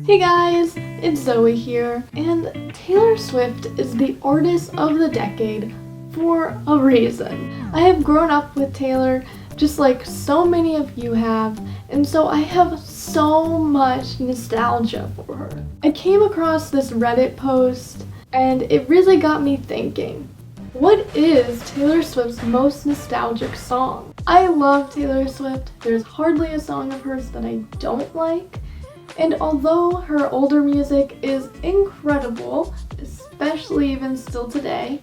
Hey guys, it's Zoe here, and Taylor Swift is the artist of the decade for a reason. I have grown up with Taylor just like so many of you have, and so I have so much nostalgia for her. I came across this Reddit post and it really got me thinking. What is Taylor Swift's most nostalgic song? I love Taylor Swift. There's hardly a song of hers that I don't like. And although her older music is incredible, especially even still today,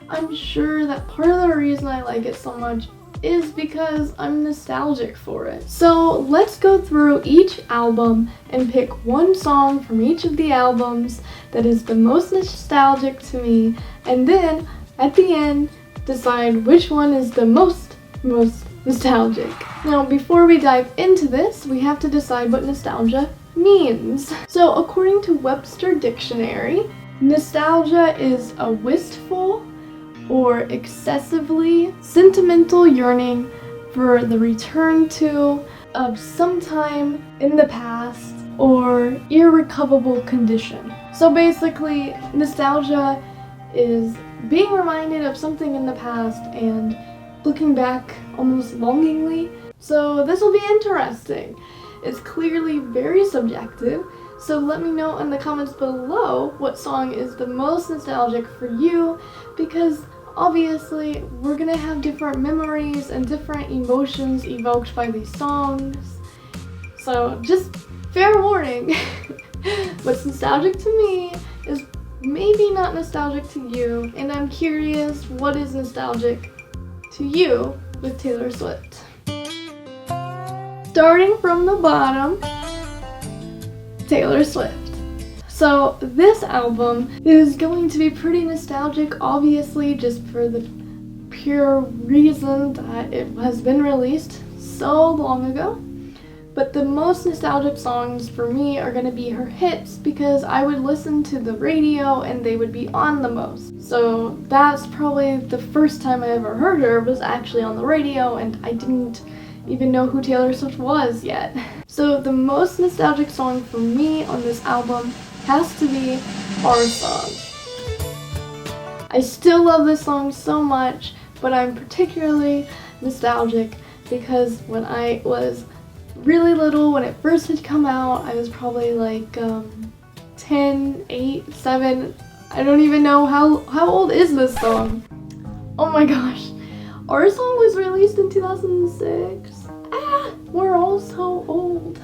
I'm sure that part of the reason I like it so much is because I'm nostalgic for it. So let's go through each album and pick one song from each of the albums that is the most nostalgic to me, and then at the end decide which one is the most nostalgic. Now before we dive into this, we have to decide what nostalgia means. So according to Webster Dictionary, nostalgia is a wistful or excessively sentimental yearning for the return to of some time in the past or irrecoverable condition. So basically, nostalgia is being reminded of something in the past and looking back almost longingly. So this will be interesting. It's clearly very subjective, so let me know in the comments below what song is the most nostalgic for you, because obviously we're gonna have different memories and different emotions evoked by these songs. So just fair warning, what's nostalgic to me is maybe not nostalgic to you, and I'm curious what is nostalgic to you with Taylor Swift. Starting from the bottom, Taylor Swift. So this album is going to be pretty nostalgic, obviously, just for the pure reason that it has been released so long ago. But the most nostalgic songs for me are going to be her hits, because I would listen to the radio and they would be on the most. So that's probably the first time I ever heard her was actually on the radio, and I didn't even know who Taylor Swift was yet. So the most nostalgic song for me on this album has to be Our Song. I still love this song so much, but I'm particularly nostalgic because when I was really little, when it first had come out, I was probably like 10, 8, 7, I don't even know how old is this song? Oh my gosh. Our Song was released in 2006. We're all so old.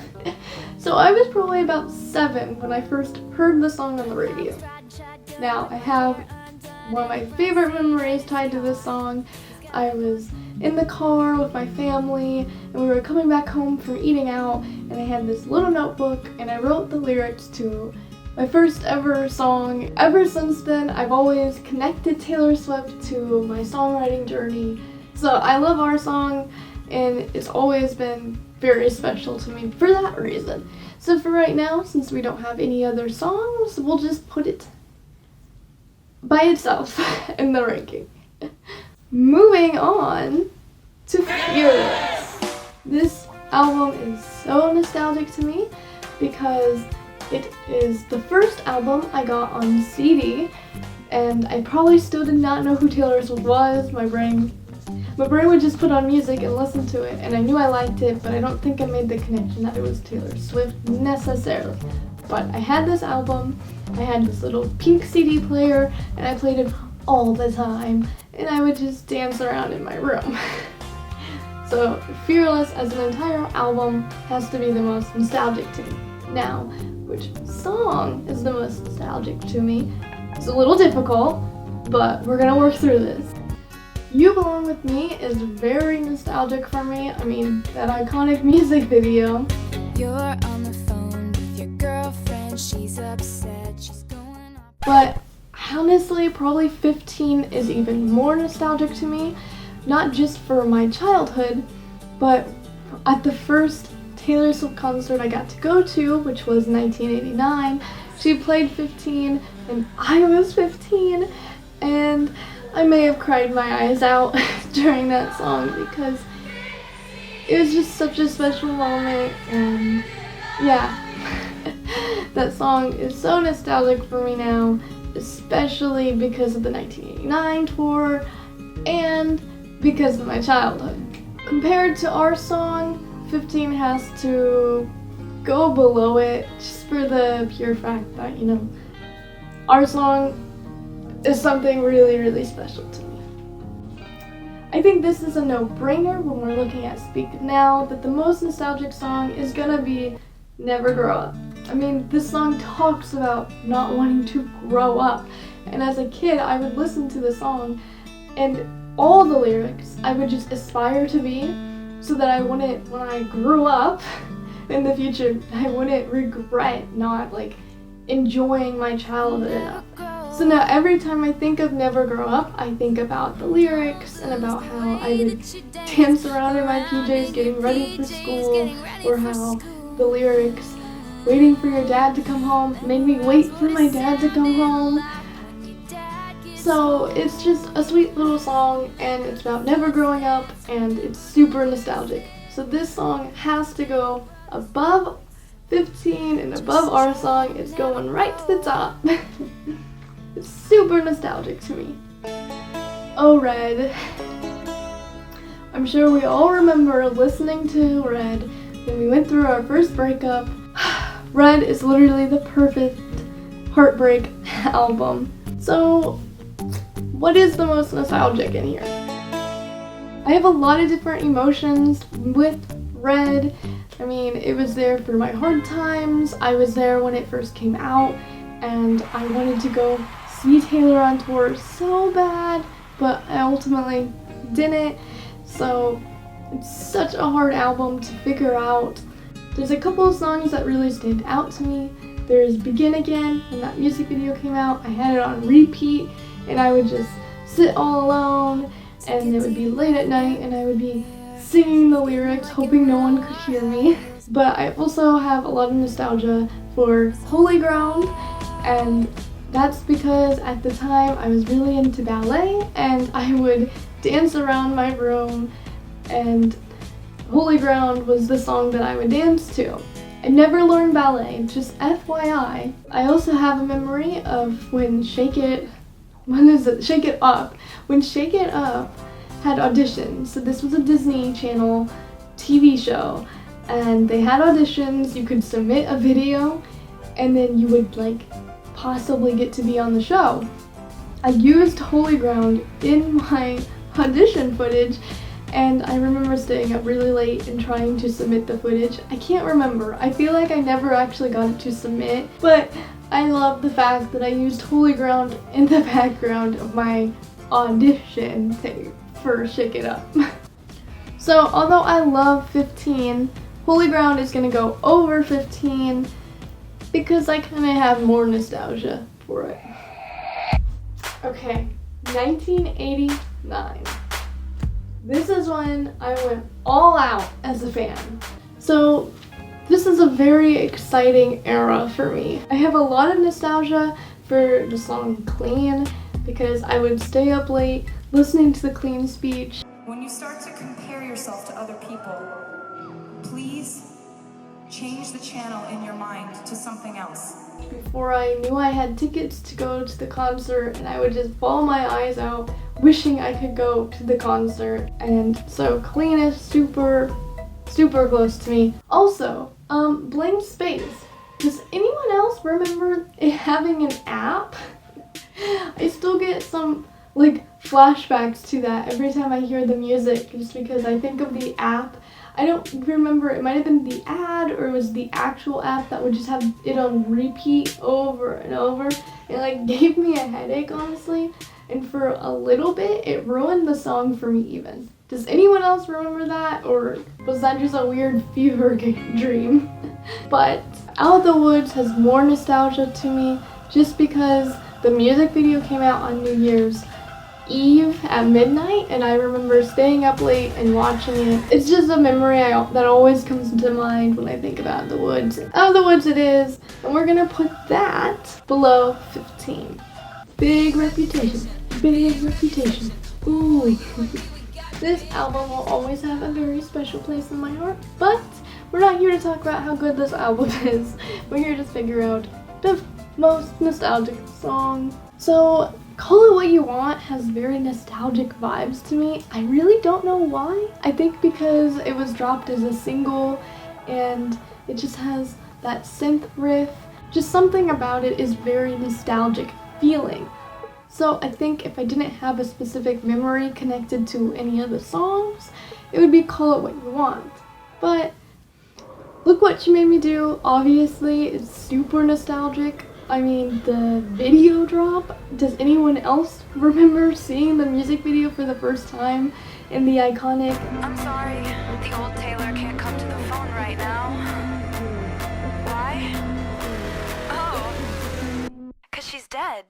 So I was probably about 7 when I first heard the song on the radio. Now I have one of my favorite memories tied to this song. I was in the car with my family and we were coming back home from eating out, and I had this little notebook and I wrote the lyrics to my first ever song. Ever since then, I've always connected Taylor Swift to my songwriting journey. So I love Our Song, and it's always been very special to me for that reason. So for right now, since we don't have any other songs, we'll just put it by itself in the ranking. Moving on to Fearless. This album is so nostalgic to me because it is the first album I got on CD, and I probably still did not know who Taylor Swift was. My brain would just put on music and listen to it, and I knew I liked it, but I don't think I made the connection that it was Taylor Swift necessarily. But I had this album, I had this little pink CD player, and I played it all the time, and I would just dance around in my room. So Fearless as an entire album has to be the most nostalgic to me. Now, which song is the most nostalgic to me? It's a little difficult, but we're gonna work through this. You Belong With Me is very nostalgic for me. I mean, that iconic music video. You're on the phone with your girlfriend, she's upset, she's going off. But honestly, probably 15 is even more nostalgic to me. Not just for my childhood, but at the first Taylor Swift concert I got to go to, which was 1989. She played 15 and I was 15, and I may have cried my eyes out during that song because it was just such a special moment, and yeah. that song is so nostalgic for me now, especially because of the 1989 tour and because of my childhood. Compared to our song, 15 has to go below it just for the pure fact that, you know, our song is something really, really special to me. I think this is a no-brainer when we're looking at Speak Now, that the most nostalgic song is gonna be Never Grow Up. I mean, this song talks about not wanting to grow up, and as a kid I would listen to the song and all the lyrics I would just aspire to be, so that I wouldn't, when I grew up in the future, I wouldn't regret not like enjoying my childhood enough. So now every time I think of Never Grow Up, I think about the lyrics and about how I would dance around in my PJs getting ready for school, or how the lyrics, waiting for your dad to come home, made me wait for my dad to come home. So it's just a sweet little song, and it's about never growing up, and it's super nostalgic. So this song has to go above 15 and above our song. It's going right to the top. It's super nostalgic to me. Oh, Red. I'm sure we all remember listening to Red when we went through our first breakup. Red is literally the perfect heartbreak album. So, what is the most nostalgic in here? I have a lot of different emotions with Red. I mean, it was there for my hard times. I was there when it first came out, and I wanted to go see Taylor on tour so bad, but I ultimately didn't. So it's such a hard album to figure out. There's a couple of songs that really stand out to me. There's Begin Again. When that music video came out, I had it on repeat, and I would just sit all alone, and it would be late at night, and I would be singing the lyrics, hoping no one could hear me. But I also have a lot of nostalgia for Holy Ground, and that's because at the time I was really into ballet, and I would dance around my room, and Holy Ground was the song that I would dance to. I never learned ballet, just FYI. I also have a memory of when Shake It Up. When Shake It Up had auditions. So this was a Disney Channel TV show, and they had auditions. You could submit a video, and then you would like possibly get to be on the show. I used Holy Ground in my audition footage, and I remember staying up really late and trying to submit the footage. I can't remember. I feel like I never actually got it to submit, but I love the fact that I used Holy Ground in the background of my audition tape for Shake It Up. So although I love 15, Holy Ground is gonna go over 15 because I kind of have more nostalgia for it. Okay, 1989. This is when I went all out as a fan. So this is a very exciting era for me. I have a lot of nostalgia for the song Clean because I would stay up late listening to the Clean speech. When you start to compare yourself to other people, please change the channel in your mind to something else. Before I knew I had tickets to go to the concert, and I would just bawl my eyes out wishing I could go to the concert. And so Clean is super close to me. Also, Blank Space. Does anyone else remember it having an app? I still get some like flashbacks to that every time I hear the music, just because I think of the app. I don't remember, it might have been the ad or it was the actual app that would just have it on repeat over and over. It like gave me a headache, honestly, and for a little bit it ruined the song for me even. Does anyone else remember that, or was that just a weird fever dream? But Out of the Woods has more nostalgia to me just because the music video came out on New Year's Eve at midnight, and I remember staying up late and watching it. It's just a memory that always comes to mind when I think about Out of the Woods. Out of the Woods it is, and we're gonna put that below 15. Big Reputation. Big Reputation. Ooh. This album will always have a very special place in my heart, but we're not here to talk about how good this album is. We're here to figure out the most nostalgic song. So, Call It What You Want has very nostalgic vibes to me. I really don't know why. I think because it was dropped as a single and it just has that synth riff. Just something about it is very nostalgic feeling. So I think if I didn't have a specific memory connected to any of the songs, it would be Call It What You Want. But Look What You Made Me Do, obviously, is super nostalgic. I mean, the video drop, does anyone else remember seeing the music video for the first time in the iconic I'm sorry, the old Taylor can't come to the phone right now. Why? Oh, 'cause she's dead.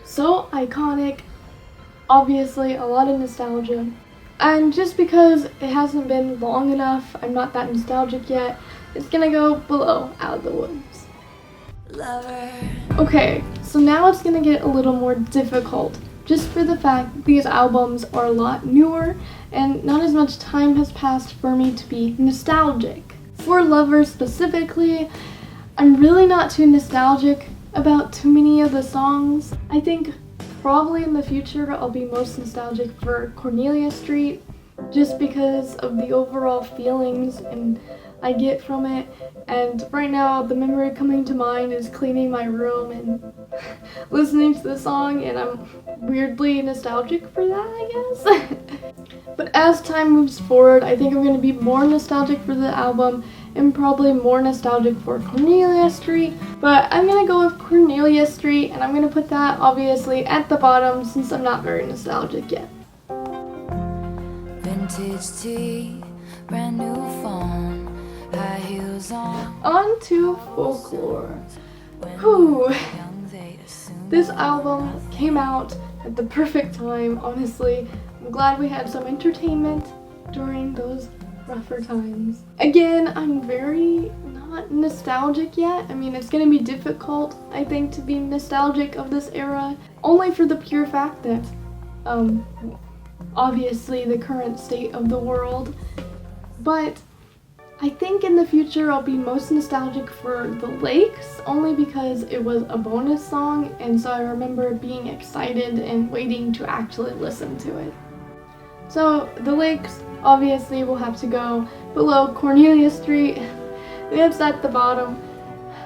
so iconic, obviously a lot of nostalgia. And just because it hasn't been long enough, I'm not that nostalgic yet, it's gonna go below Out of the Woods. Lover. Okay, so now it's gonna get a little more difficult, just for the fact that these albums are a lot newer and not as much time has passed for me to be nostalgic. For Lover specifically, I'm really not too nostalgic about too many of the songs. I think probably in the future I'll be most nostalgic for Cornelia Street, just because of the overall feelings and I get from it. And right now the memory coming to mind is cleaning my room and listening to the song, and I'm weirdly nostalgic for that, I guess. But as time moves forward, I think I'm going to be more nostalgic for the album and probably more nostalgic for Cornelia Street. But I'm going to go with Cornelia Street, and I'm going to put that obviously at the bottom since I'm not very nostalgic yet. Vintage tea, brand new phone, high heels on. On to Folklore. Whew. Young they assume This album came out at the perfect time, honestly. I'm glad we had some entertainment during those rougher times. Again, I'm very not nostalgic yet. I mean, it's gonna be difficult, I think, to be nostalgic of this era, only for the pure fact that, obviously the current state of the world. But I think in the future I'll be most nostalgic for The Lakes, only because it was a bonus song, and so I remember being excited and waiting to actually listen to it. So The Lakes obviously will have to go below Cornelia Street, and it's at the bottom.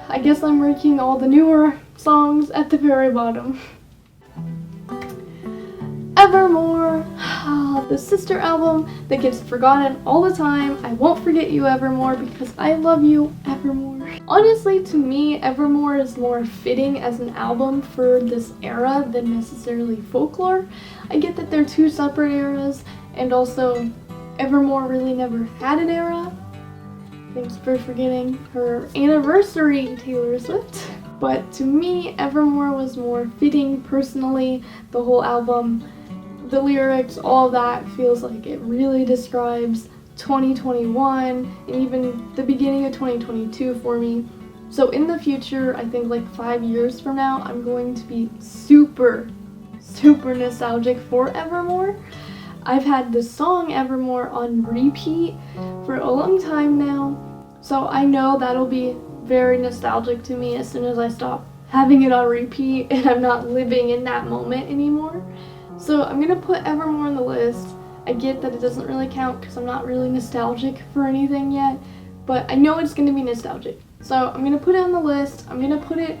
I guess I'm ranking all the newer songs at the very bottom. Evermore, the sister album that gets forgotten all the time. I won't forget you, Evermore, because I love you, Evermore. Honestly, to me, Evermore is more fitting as an album for this era than necessarily Folklore. I get that they're two separate eras, and also Evermore really never had an era. Thanks for forgetting her anniversary, Taylor Swift. But to me, Evermore was more fitting personally. The whole album, the lyrics, all that feels like it really describes 2021 and even the beginning of 2022 for me. So in the future, I think like 5 years from now, I'm going to be super nostalgic for Evermore. I've had the song Evermore on repeat for a long time now, so I know that'll be very nostalgic to me as soon as I stop having it on repeat and I'm not living in that moment anymore. So I'm gonna put Evermore on the list. I get that it doesn't really count because I'm not really nostalgic for anything yet, but I know it's gonna be nostalgic. So I'm gonna put it on the list. I'm gonna put it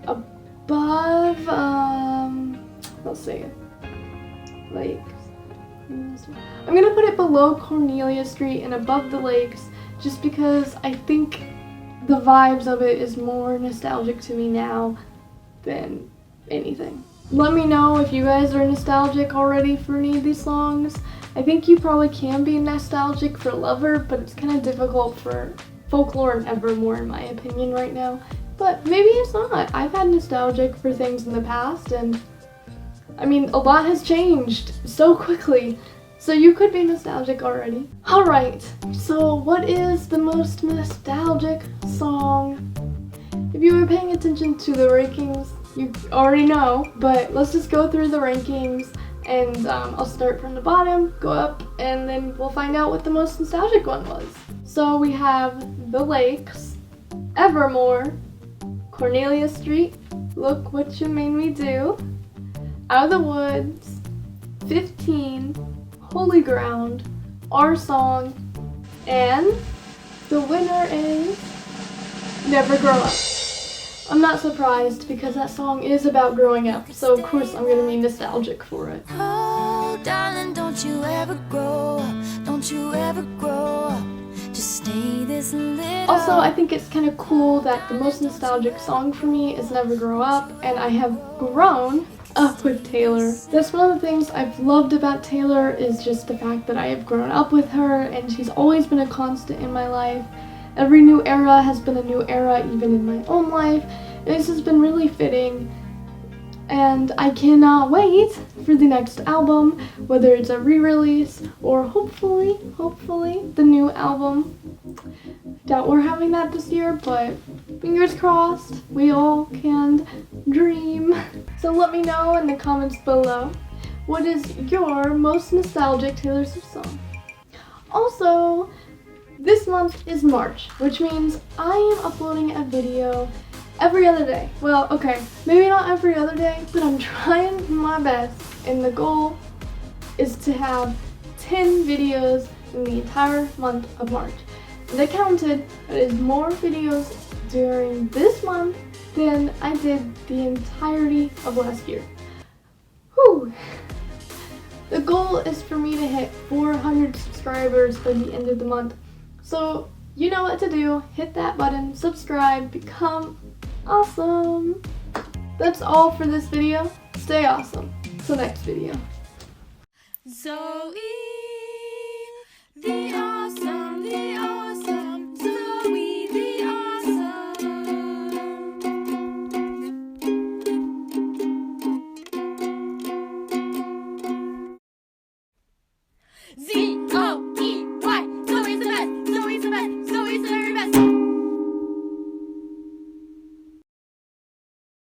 above, let's see, Lakes. I'm gonna put it below Cornelia Street and above the Lakes, just because I think the vibes of it is more nostalgic to me now than anything. Let me know if you guys are nostalgic already for any of these songs. I think you probably can be nostalgic for Lover, but it's kind of difficult for Folklore and Evermore in my opinion right now. But maybe it's not. I've had nostalgic for things in the past, and I mean, a lot has changed so quickly. So you could be nostalgic already. Alright, so what is the most nostalgic song? If you were paying attention to the rankings, you already know, but let's just go through the rankings, and I'll start from the bottom, go up, and then we'll find out what the most nostalgic one was. So we have The Lakes, Evermore, Cornelia Street, Look What You Made Me Do, Out of the Woods, 15, Holy Ground, Our Song, and the winner is Never Grow Up. I'm not surprised because that song is about growing up, so of course I'm gonna be nostalgic for it. Oh, darling, don't you ever grow up. Don't you ever grow up. Just stay this little. Also, I think it's kind of cool that the most nostalgic song for me is Never Grow Up, and I have grown up with Taylor. That's one of the things I've loved about Taylor, is just the fact that I have grown up with her and she's always been a constant in my life. Every new era has been a new era, even in my own life, and this has been really fitting. And I cannot wait for the next album, whether it's a re-release or hopefully, the new album. Doubt we're having that this year, but fingers crossed, we all can dream. So let me know in the comments below, what is your most nostalgic Taylor Swift song? Also, this month is March, which means I am uploading a video every other day. Well, okay, maybe not every other day, but I'm trying my best, and the goal is to have 10 videos in the entire month of March. And I counted, that is more videos during this month than I did the entirety of last year. Whew! The goal is for me to hit 400 subscribers by the end of the month. So, you know what to do. Hit that button, subscribe, become awesome. That's all for this video. Stay awesome. Till next video. Zoe, the awesome, the